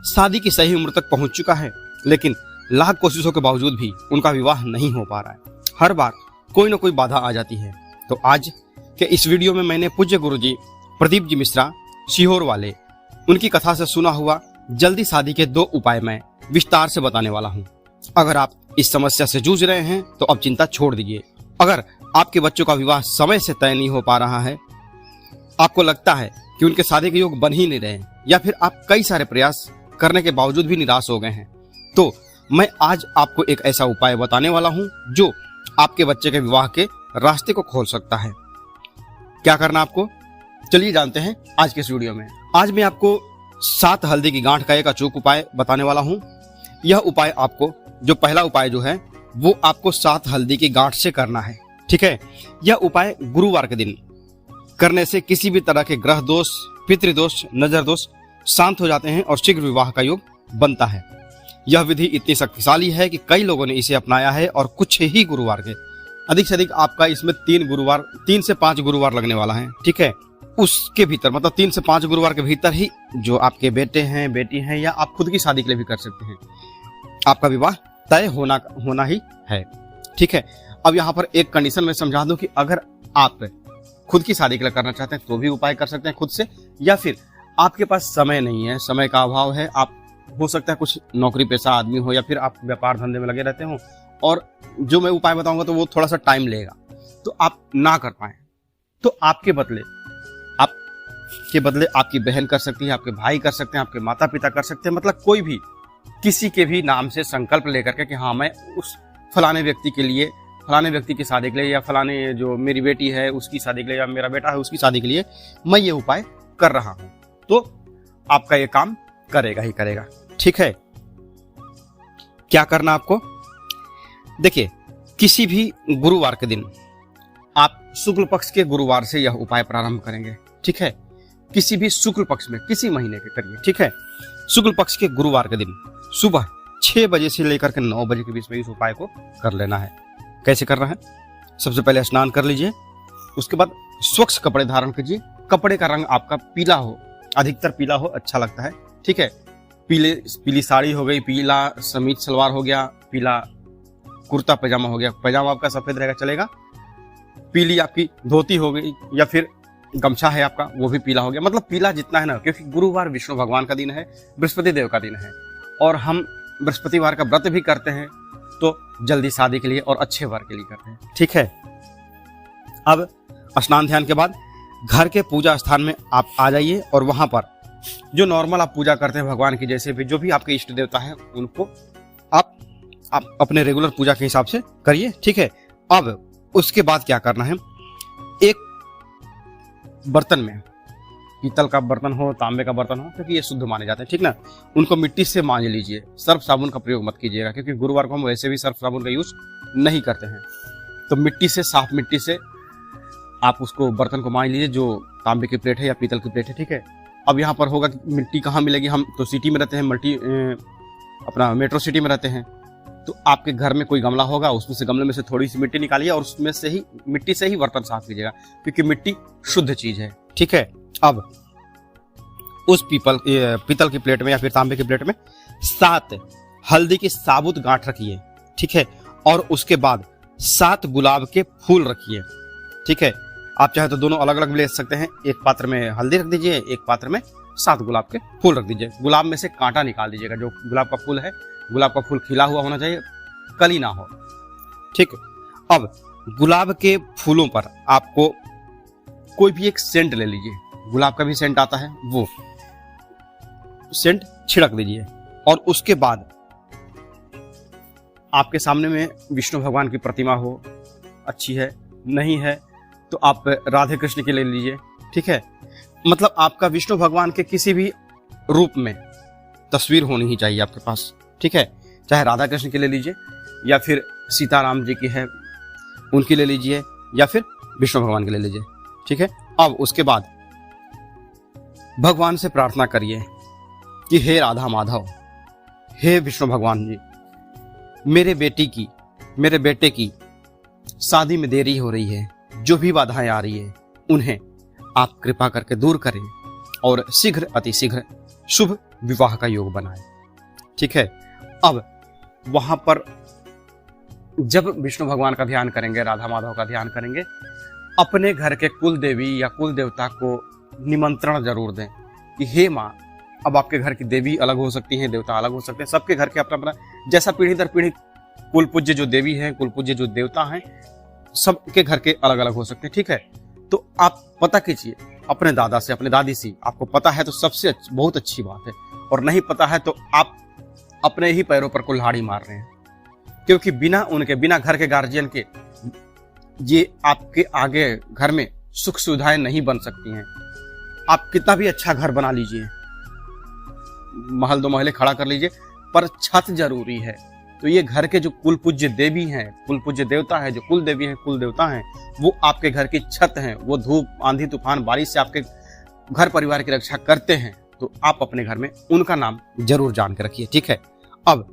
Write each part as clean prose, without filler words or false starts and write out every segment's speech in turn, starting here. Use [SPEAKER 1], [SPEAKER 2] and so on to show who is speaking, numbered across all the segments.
[SPEAKER 1] शादी की सही उम्र तक पहुंच चुका है, लेकिन लाख कोशिशों के बावजूद भी उनका विवाह नहीं हो पा रहा है। हर बार कोई ना कोई बाधा आ जाती है। तो आज के इस वीडियो में मैंने पूज्य गुरुजी प्रदीप जी मिश्रा सीहोर वाले, उनकी कथा से सुना हुआ जल्दी शादी के 2 उपाय मैं विस्तार से बताने वाला हूँ। अगर आप इस समस्या से जूझ रहे हैं तो अब चिंता छोड़ दीजिए। अगर आपके बच्चों का विवाह समय से तय नहीं हो पा रहा है, आपको लगता है कि उनके शादी के योग बन ही नहीं रहे, या फिर आप कई सारे प्रयास करने के बावजूद भी निराश हो गए हैं, तो मैं आज आपको एक ऐसा उपाय बताने वाला हूं जो आपके बच्चे के विवाह के रास्ते को खोल सकता है। क्या करना आपको, चलिए जानते हैं आज के इस वीडियो में। आज मैं आपको 7 हल्दी की गांठ का एक अचूक उपाय बताने वाला हूं। यह उपाय आपको, जो पहला उपाय जो है वो आपको 7 हल्दी की गांठ से करना है, ठीक है। यह उपाय गुरुवार के दिन करने से किसी भी तरह के ग्रह दोष, पितृदोष, नजर दोष शांत हो जाते हैं और शीघ्र विवाह का योग बनता है। यह विधि इतनी शक्तिशाली है कि कई लोगों ने इसे अपनाया है और कुछ ही गुरुवार के, अधिक से अधिक आपका इसमें 3 से 5 गुरुवार लगने वाला है, ठीक है। उसके भीतर, मतलब 3 से 5 गुरुवार के भीतर ही जो आपके बेटे हैं, बेटी हैं, या आप खुद की शादी के लिए भी कर सकते हैं, आपका विवाह तय होना ही है, ठीक है। अब यहाँ पर एक कंडीशन में समझा दूं कि अगर आप खुद की शादी के लिए करना चाहते हैं तो भी उपाय कर सकते हैं खुद से, या फिर आपके पास समय नहीं है, समय का अभाव है, आप हो सकता है कुछ नौकरी पेशा आदमी हो, या फिर आप व्यापार धंधे में लगे रहते हो और जो मैं उपाय बताऊंगा तो वो थोड़ा सा टाइम लेगा, तो आप ना कर पाए, तो आपके बदले आपकी बहन कर सकती है, आपके भाई कर सकते हैं, आपके माता पिता कर सकते हैं, मतलब कोई भी किसी के भी नाम से संकल्प लेकर के कि हाँ मैं उस फलाने व्यक्ति के लिए, फलाने व्यक्ति की शादी के लिए, या फलाने जो मेरी बेटी है उसकी शादी के लिए, या मेरा बेटा है उसकी शादी के लिए मैं ये उपाय कर रहा हूं, तो आपका ये काम करेगा ही करेगा, ठीक है। क्या करना आपको, देखिए, किसी भी गुरुवार के दिन आप शुक्ल पक्ष के गुरुवार से यह उपाय प्रारंभ करेंगे, ठीक है। किसी भी शुक्ल पक्ष में, किसी महीने के करिए, ठीक है। शुक्ल पक्ष के गुरुवार के दिन सुबह 6 बजे से लेकर के 9 बजे के बीच में इस उपाय को कर लेना है। कैसे करना है, सबसे पहले स्नान कर लीजिए, उसके बाद स्वच्छ कपड़े धारण कीजिए। कपड़े का रंग आपका पीला हो, अधिकतर पीला हो, अच्छा लगता है, ठीक है। पीली साड़ी हो गई, पीला समीज सलवार हो गया, पीला कुर्ता पैजामा हो गया, पैजामा आपका सफेद रहेगा चलेगा, पीली आपकी धोती हो गई, या फिर गमछा है आपका वो भी पीला हो गया, मतलब पीला जितना है ना, क्योंकि गुरुवार विष्णु भगवान का दिन है, बृहस्पति देव का दिन है, और हम बृहस्पतिवार का व्रत भी करते हैं, तो जल्दी शादी के लिए और अच्छे वर के लिए करते हैं, ठीक है। अब स्नान ध्यान के बाद घर के पूजा स्थान में आप आ जाइए, और वहां पर जो नॉर्मल आप पूजा करते हैं भगवान की, जैसे भी जो भी आपके इष्ट देवता है उनको आप अपने रेगुलर पूजा के हिसाब से करिए, ठीक है। अब उसके बाद क्या करना है, एक बर्तन में, पीतल का बर्तन हो, तांबे का बर्तन हो, क्योंकि ये शुद्ध माने जाते हैं, ठीक ना, उनको मिट्टी से मांज लीजिए। सर्फ साबुन का प्रयोग मत कीजिएगा, क्योंकि गुरुवार को हम वैसे भी सर्फ साबुन का यूज नहीं करते हैं, तो मिट्टी से, साफ मिट्टी से आप उसको बर्तन को मांज लीजिए, जो तांबे की प्लेट है या पीतल की प्लेट है, ठीक है। अब यहाँ पर होगा कि मिट्टी कहाँ मिलेगी, हम तो सिटी में रहते हैं, अपना मेट्रो सिटी में रहते हैं, तो आपके घर में कोई गमला होगा, उसमें से, गमले में से थोड़ी सी मिट्टी निकालिए और उसमें से ही, मिट्टी से ही बर्तन साफ कीजिएगा, क्योंकि मिट्टी शुद्ध चीज है, ठीक है। अब उस पीतल की प्लेट में या फिर तांबे की प्लेट में 7 हल्दी की साबुत गांठ रखिए, ठीक है, और उसके बाद 7 गुलाब के फूल रखिए, ठीक है। आप चाहे तो दोनों अलग अलग भी ले सकते हैं, एक पात्र में हल्दी रख दीजिए, एक पात्र में 7 गुलाब के फूल रख दीजिए। गुलाब में से कांटा निकाल दीजिएगा, जो गुलाब का फूल है, गुलाब का फूल खिला हुआ होना चाहिए, कली ना हो, ठीक है। अब गुलाब के फूलों पर आपको कोई भी एक सेंट ले लीजिए, गुलाब का भी सेंट आता है, वो सेंट छिड़क दीजिए, और उसके बाद आपके सामने में विष्णु भगवान की प्रतिमा हो, अच्छी है, नहीं है तो आप राधे कृष्ण के ले लीजिए, ठीक है। मतलब आपका विष्णु भगवान के किसी भी रूप में तस्वीर होनी ही चाहिए आपके पास, ठीक है। चाहे राधा कृष्ण के ले लीजिए, या फिर सीताराम जी की है उनकी ले लीजिए, या फिर विष्णु भगवान के ले लीजिए, ठीक है। अब उसके बाद भगवान से प्रार्थना करिए कि हे राधा माधव, हे विष्णु भगवान जी, मेरे बेटे की शादी में देरी हो रही है, जो भी बाधाएं आ रही है उन्हें आप कृपा करके दूर करें और शीघ्र अति शीघ्र शुभ विवाह का योग बनाए। ठीक है, अब वहां पर जब विष्णु भगवान का ध्यान करेंगे, राधा माधव का ध्यान करेंगे, अपने घर के कुल देवी या कुल देवता को निमंत्रण जरूर दें कि हे माँ, अब आपके घर की देवी अलग हो सकती हैं, देवता अलग हो सकते हैं, सबके घर के अपना अपना, जैसा पीढ़ी दर पीढ़ी कुल पूज्य जो देवी हैं, कुल पूज्य जो देवता हैं, सबके घर के अलग अलग हो सकते हैं। ठीक है, तो आप पता कीजिए अपने दादा से, अपने दादी से। आपको पता है तो सबसे बहुत अच्छी बात है, और नहीं पता है तो आप अपने ही पैरों पर कुल्हाड़ी मार रहे हैं, क्योंकि बिना उनके, बिना घर के गार्जियन के ये आपके आगे घर में सुख सुविधाएं नहीं बन सकती हैं। आप कितना भी अच्छा घर बना लीजिए, महल दो महले खड़ा कर लीजिए, पर छत जरूरी है। तो ये घर के जो कुल पूज्य देवी हैं, कुल पूज्य देवता है, जो कुल देवी हैं, कुल देवता हैं, वो आपके घर की छत हैं। वो धूप, आंधी, तूफान, बारिश से आपके घर परिवार की रक्षा करते हैं। तो आप अपने घर में उनका नाम जरूर जान के रखिए। ठीक है, अब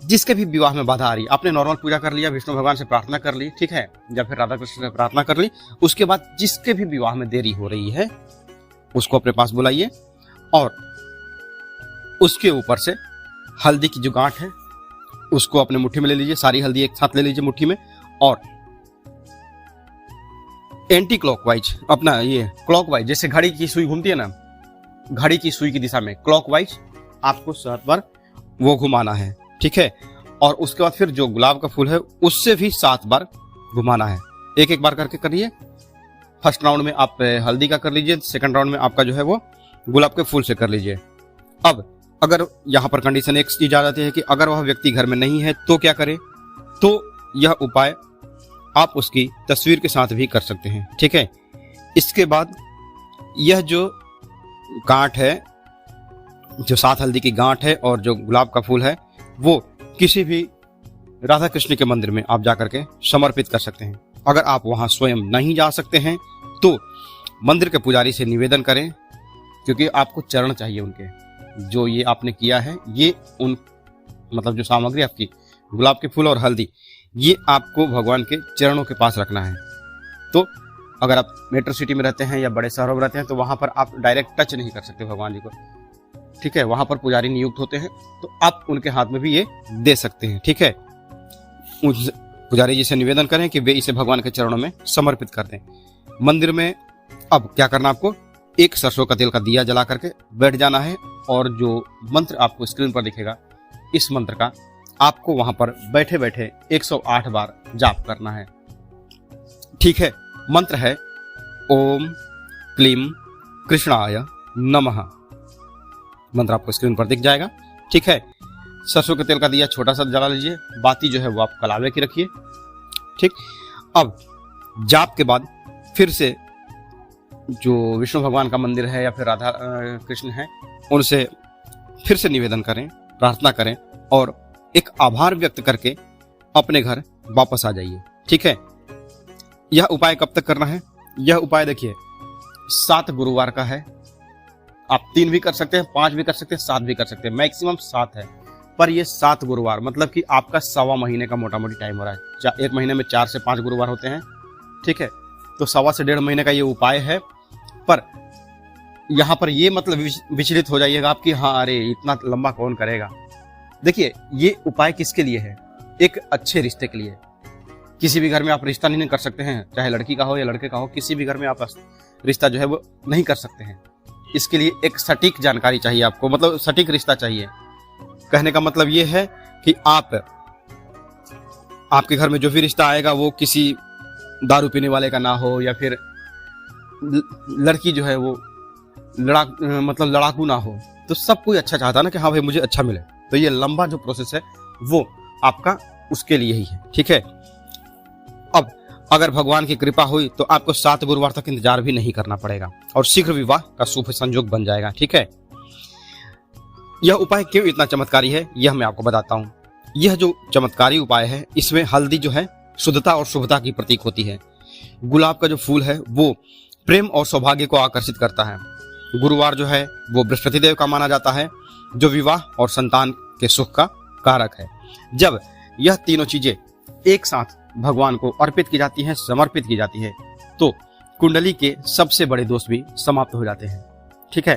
[SPEAKER 1] जिसके भी विवाह में बाधा आ रही है, आपने नॉर्मल पूजा कर लिया, विष्णु भगवान से प्रार्थना कर ली, ठीक है, या फिर राधा कृष्ण से प्रार्थना कर ली, उसके बाद जिसके भी विवाह में देरी हो रही है उसको अपने पास बुलाइए और उसके ऊपर से हल्दी की जो गांठ है उसको अपने मुट्ठी में ले लीजिए, सारी हल्दी एक साथ ले लीजिए मुट्ठी में, और एंटी क्लॉकवाइज, अपना ये क्लॉकवाइज, जैसे घड़ी की सुई घूमती है ना, घड़ी की सुई की दिशा में क्लॉकवाइज आपको 7 बार वो घुमाना है। ठीक है, और उसके बाद फिर जो गुलाब का फूल है उससे भी 7 बार घुमाना है। एक एक बार करके करिए। फर्स्ट राउंड में आप हल्दी का कर लीजिए, सेकंड राउंड में आपका जो है वो गुलाब के फूल से कर लीजिए। अब अगर यहाँ पर कंडीशन एक चीज आ जाती है कि अगर वह व्यक्ति घर में नहीं है तो क्या करें, तो यह उपाय आप उसकी तस्वीर के साथ भी कर सकते हैं। ठीक है, इसके बाद यह जो गांठ है, जो 7 हल्दी की गांठ है और जो गुलाब का फूल है, वो किसी भी राधा कृष्ण के मंदिर में आप जाकर के समर्पित कर सकते हैं। अगर आप वहां स्वयं नहीं जा सकते हैं तो मंदिर के पुजारी से निवेदन करें, क्योंकि आपको चरण चाहिए उनके। जो ये आपने किया है, ये उन मतलब जो सामग्री आपकी गुलाब के फूल और हल्दी, ये आपको भगवान के चरणों के पास रखना है। तो अगर आप मेट्रो सिटी में रहते हैं या बड़े शहरों में रहते हैं तो वहां पर आप डायरेक्ट टच नहीं कर सकते भगवान जी को। ठीक है, वहां पर पुजारी नियुक्त होते हैं, तो आप उनके हाथ में भी ये दे सकते हैं। ठीक है, उस पुजारी जी से निवेदन करें कि वे इसे भगवान के चरणों में समर्पित कर दें। मंदिर में अब क्या करना, आपको एक सरसों का तेल का दिया जला करके बैठ जाना है, और जो मंत्र आपको स्क्रीन पर दिखेगा, इस मंत्र का आपको वहां पर बैठे बैठे 108 बार जाप करना है। ठीक है, मंत्र है ओम क्लीम कृष्णाय नमः। मंत्र आपको स्क्रीन पर दिख जाएगा। ठीक है, सरसों के तेल का दिया छोटा सा जला लीजिए, बाती जो है वो आप कलावे की रखिए। ठीक, अब जाप के बाद फिर से जो विष्णु भगवान का मंदिर है या फिर राधा कृष्ण है, उनसे फिर से निवेदन करें, प्रार्थना करें और एक आभार व्यक्त करके अपने घर वापस आ जाइए। ठीक है, यह उपाय कब तक करना है? यह उपाय देखिए 7 गुरुवार का है। आप 3 भी कर सकते हैं, 5 भी कर सकते हैं, 7 भी कर सकते हैं, मैक्सिमम 7 है। पर ये 7 गुरुवार मतलब कि आपका 1.25 महीने का मोटा मोटी टाइम हो रहा है। एक महीने में 4 से 5 गुरुवार होते हैं। ठीक है, तो 1.25 से 1.5 महीने का ये उपाय है। पर यहाँ पर ये मतलब विचलित हो जाइएगा आप कि हाँ अरे इतना लंबा कौन करेगा। देखिए, ये उपाय किसके लिए है? एक अच्छे रिश्ते के लिए। किसी भी घर में आप रिश्ता नहीं कर सकते हैं, चाहे लड़की का हो या लड़के का हो, किसी भी घर में आप रिश्ता जो है वो नहीं कर सकते हैं। इसके लिए एक सटीक जानकारी चाहिए आपको, मतलब सटीक रिश्ता चाहिए। कहने का मतलब ये है कि आपके घर में जो भी रिश्ता आएगा वो किसी दारू पीने वाले का ना हो, या फिर लड़की जो है वो लड़ाकू ना हो। तो सब कोई अच्छा चाहता है ना कि हाँ भाई मुझे अच्छा मिले। तो ये लंबा जो प्रोसेस है वो आपका उसके लिए ही है। ठीक है, अब अगर भगवान की कृपा हुई तो आपको 7 गुरुवार तक इंतजार भी नहीं करना पड़ेगा और शीघ्र विवाह का शुभ संयोग बन जाएगा। ठीक है, यह उपाय क्यों इतना चमत्कारी है यह मैं आपको बताता हूँ। यह जो चमत्कारी उपाय है, इसमें हल्दी जो है शुद्धता और शुभता की प्रतीक होती है। गुलाब का जो फूल है वो प्रेम और सौभाग्य को आकर्षित करता है। गुरुवार जो है वो बृहस्पति देव का माना जाता है, जो विवाह और संतान के सुख का कारक है। जब यह तीनों चीजें एक साथ भगवान को अर्पित की जाती हैं, समर्पित की जाती है, तो कुंडली के सबसे बड़े दोष भी समाप्त हो जाते हैं। ठीक है,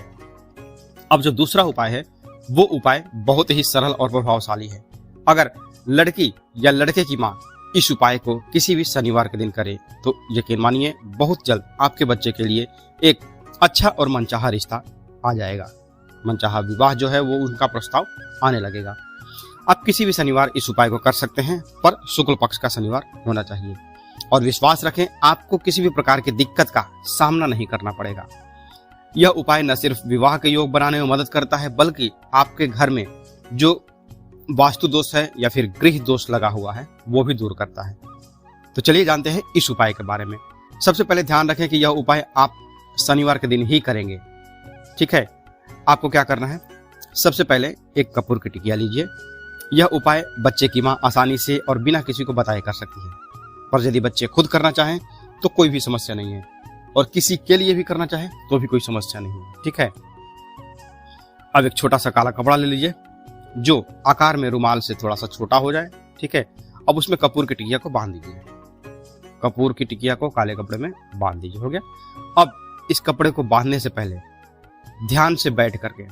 [SPEAKER 1] अब जो दूसरा उपाय है वो उपाय बहुत ही सरल और प्रभावशाली है। अगर लड़की या लड़के की माँ इस उपाय को किसी भी शनिवार के दिन करे तो यकीन मानिए बहुत जल्द आपके बच्चे के लिए एक अच्छा और मनचाहा रिश्ता आ जाएगा। मनचाहा विवाह जो है वो उनका प्रस्ताव आने लगेगा। आप किसी भी शनिवार इस उपाय को कर सकते हैं, पर शुक्ल पक्ष का शनिवार होना चाहिए। और विश्वास रखें, आपको किसी भी प्रकार की दिक्कत का सामना नहीं करना पड़ेगा। यह उपाय न सिर्फ विवाह के योग बनाने में मदद करता है, बल्कि आपके घर में जो वास्तु दोष है या फिर गृह दोष लगा हुआ है वो भी दूर करता है। तो चलिए जानते हैं इस उपाय के बारे में। सबसे पहले ध्यान रखें कि यह उपाय आप शनिवार के दिन ही करेंगे। ठीक है, आपको क्या करना है, सबसे पहले एक कपूर की टिकिया लीजिए। यह उपाय बच्चे की माँ आसानी से और बिना किसी को बताए कर सकती है, पर यदि बच्चे खुद करना चाहें तो कोई भी समस्या नहीं है, और किसी के लिए भी करना चाहे तो भी कोई समस्या नहीं है। ठीक है, अब एक छोटा सा काला कपड़ा ले लीजिए जो आकार में रुमाल से थोड़ा सा छोटा हो जाए। ठीक है, अब उसमें कपूर की टिकिया को बांध दीजिए। कपूर की टिकिया को काले कपड़े में बांध दीजिए। हो गया। अब इस कपड़े को बांधने से पहले ध्यान से बैठ करके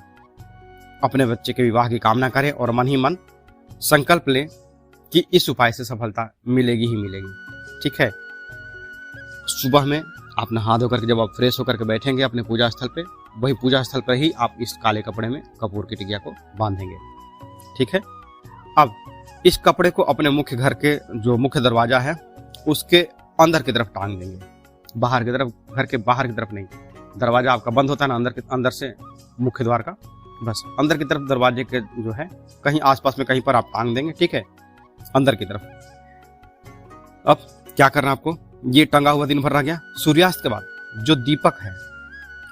[SPEAKER 1] अपने बच्चे के विवाह की कामना करें और मन ही मन संकल्प लें कि इस उपाय से सफलता मिलेगी ही मिलेगी। ठीक है, सुबह में आप नहा धो करके जब आप फ्रेश होकर के बैठेंगे अपने पूजा स्थल पे, वही पूजा स्थल पर ही आप इस काले कपड़े में कपूर की टिकिया को बांधेंगे। ठीक है, अब इस कपड़े को अपने मुख्य घर के जो मुख्य दरवाजा है उसके अंदर की तरफ टांग देंगे, बाहर की तरफ, घर के बाहर की तरफ नहीं। दरवाजा आपका बंद होता है ना अंदर से मुख्य द्वार का, बस अंदर की तरफ दरवाजे के जो है कहीं आसपास में कहीं पर आप टांग देंगे। ठीक है, अंदर की तरफ। अब क्या करना आपको, ये टंगा हुआ दिन भर रह गया। सूर्यास्त के बाद जो दीपक है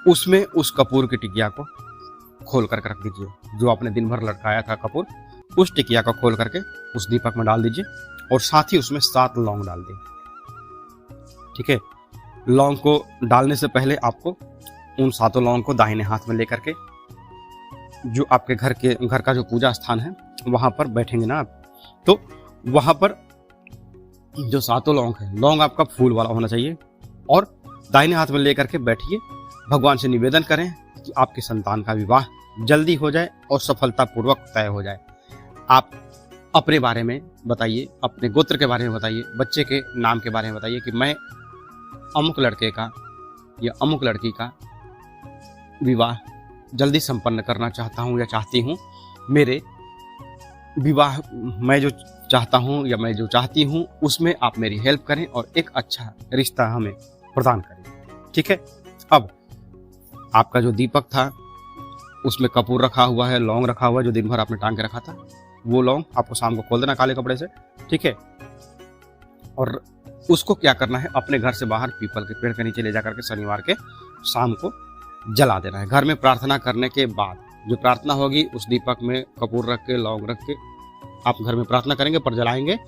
[SPEAKER 1] उसमें उस कपूर की टिकिया को खोल करके रख दीजिए। जो आपने दिन भर लटकाया था कपूर, उस टिकिया को खोल करके उस दीपक में डाल दीजिए और साथ ही उसमें 7 लौंग डाल दें। ठीक है, लौंग को डालने से पहले आपको उन 7 लौंग को दाहिने हाथ में लेकर के जो आपके घर का जो पूजा स्थान है वहां पर बैठेंगे ना आप, तो वहां पर जो 7 लौंग है, लौंग आपका फूल वाला होना चाहिए, और दाहिने हाथ में लेकर के बैठिए। भगवान से निवेदन करें कि आपके संतान का विवाह जल्दी हो जाए और सफलतापूर्वक तय हो जाए। आप अपने बारे में बताइए, अपने गोत्र के बारे में बताइए, बच्चे के नाम के बारे में बताइए कि मैं अमुक लड़के का या अमुक लड़की का विवाह जल्दी संपन्न करना चाहता हूँ या चाहती हूँ। मेरे विवाह मैं जो चाहता हूँ या मैं जो चाहती हूँ उसमें आप मेरी हेल्प करें और एक अच्छा रिश्ता हमें प्रदान करें। ठीक है, अब आपका जो दीपक था उसमें कपूर रखा हुआ है, लौंग रखा हुआ है जो दिन भर आपने टांग के रखा था, वो लौंग आपको शाम को खोल देना काले कपड़े से। ठीक है, और उसको क्या करना है, अपने घर से बाहर पीपल के पेड़ के नीचे ले जाकर के शनिवार के शाम को जला देना है। घर में प्रार्थना करने के बाद जो प्रार्थना होगी उस दीपक में कपूर रख के, लौंग रख के आप घर में प्रार्थना करेंगे, पर जलाएंगे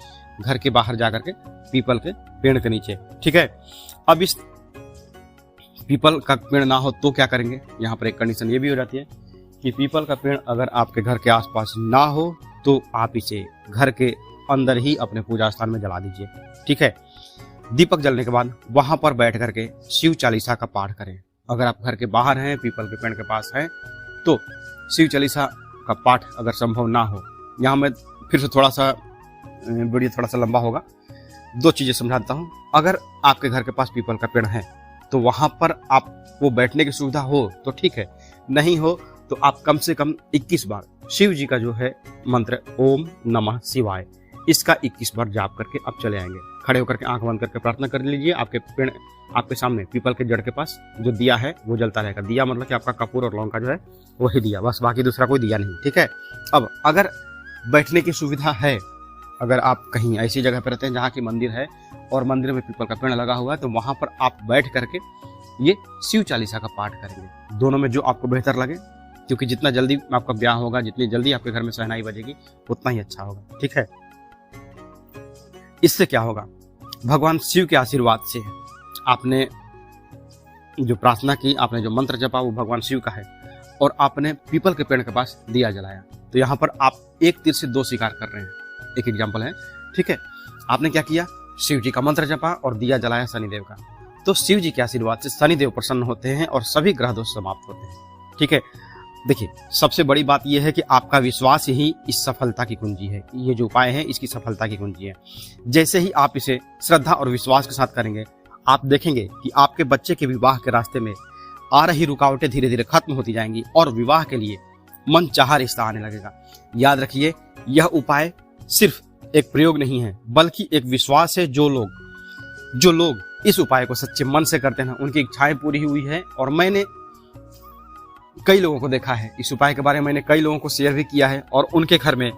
[SPEAKER 1] घर के बाहर जाकर के पीपल के पेड़ के नीचे। ठीक है, अब इस पीपल का पेड़ ना हो तो क्या करेंगे, यहाँ पर एक कंडीशन ये भी हो जाती है कि पीपल का पेड़ अगर आपके घर के आसपास ना हो तो आप इसे घर के अंदर ही अपने पूजा स्थान में जला दीजिए। ठीक है, दीपक जलने के बाद वहां पर बैठ करके शिव चालीसा का पाठ करें। अगर आप घर के बाहर हैं, पीपल के पेड़ के पास हैं, तो शिव चालीसा का पाठ अगर संभव ना हो, यहाँ मैं फिर से थोड़ा सा वीडियो थोड़ा सा लंबा होगा, 2 चीजें समझाता हूँ। अगर आपके घर के पास पीपल का पेड़ है तो वहां पर आपको बैठने की सुविधा हो तो ठीक है, नहीं हो तो आप कम से कम 21 बार शिव जी का जो है मंत्र ओम नमः शिवाय, इसका 21 बार जाप करके आप चले आएंगे। खड़े होकर के आंख बंद करके प्रार्थना कर लीजिए। आपके पेड़ आपके सामने पीपल के जड़ के पास जो दिया है वो जलता रहेगा। दिया मतलब कि आपका कपूर और लौंग का जो है वही दिया, बस, बाकी दूसरा कोई दिया नहीं। ठीक है, अब अगर बैठने की सुविधा है, अगर आप कहीं ऐसी जगह पर रहते हैं जहाँ की मंदिर है और मंदिर में पीपल का पेड़ लगा हुआ है, तो वहां पर आप बैठ करके ये शिव चालीसा का पाठ करेंगे। दोनों में जो आपको बेहतर लगे, क्योंकि जितना जल्दी आपका ब्याह होगा, जितनी जल्दी आपके घर में शहनाई बजेगी, उतना ही अच्छा होगा। ठीक है, इससे क्या होगा, भगवान शिव के आशीर्वाद से आपने जो प्रार्थना की, आपने जो मंत्र जपा वो भगवान शिव का है, और आपने पीपल के पेड़ के पास दिया जलाया, तो यहाँ पर आप एक तीर से 2 शिकार कर रहे हैं। एक एग्जाम्पल है। ठीक है, आपने क्या किया, शिव जी का मंत्र जपा और दिया जलाया शनिदेव का, तो शिव जी के आशीर्वाद से शनिदेव प्रसन्न होते हैं और सभी ग्रह दोष समाप्त होते हैं। ठीक है, देखिए, सबसे बड़ी बात यह है कि आपका विश्वास ही इस सफलता की कुंजी है। ये जो उपाय है इसकी सफलता की कुंजी है। जैसे ही आप इसे श्रद्धा और विश्वास के साथ करेंगे, आप देखेंगे कि आपके बच्चे के विवाह के रास्ते में आ रही रुकावटें धीरे धीरे खत्म होती जाएंगी और विवाह के लिए मनचाहा रिश्ता आने लगेगा। याद रखिए, यह उपाय सिर्फ एक प्रयोग नहीं है, बल्कि एक विश्वास है। जो लोग इस उपाय को सच्चे मन से करते हैं, उनकी इच्छाएं पूरी हुई है। और मैंने कई लोगों को देखा है, इस उपाय के बारे में मैंने कई लोगों को शेयर भी किया है, और उनके घर में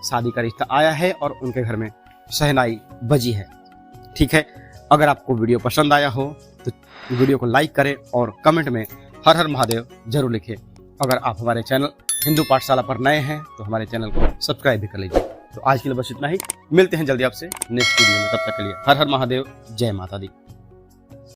[SPEAKER 1] शादी का रिश्ता आया है और उनके घर में शहनाई बजी है। ठीक है, अगर आपको वीडियो पसंद आया हो तो वीडियो को लाइक करें और कमेंट में हर हर महादेव जरूर लिखें। अगर आप हमारे चैनल हिंदू पाठशाला पर नए हैं तो हमारे चैनल को सब्सक्राइब भी कर लीजिए। तो आज के लिए बस इतना ही, मिलते हैं जल्दी आपसे नेक्स्ट वीडियो में। तब तक के लिए हर हर महादेव, जय माता दी।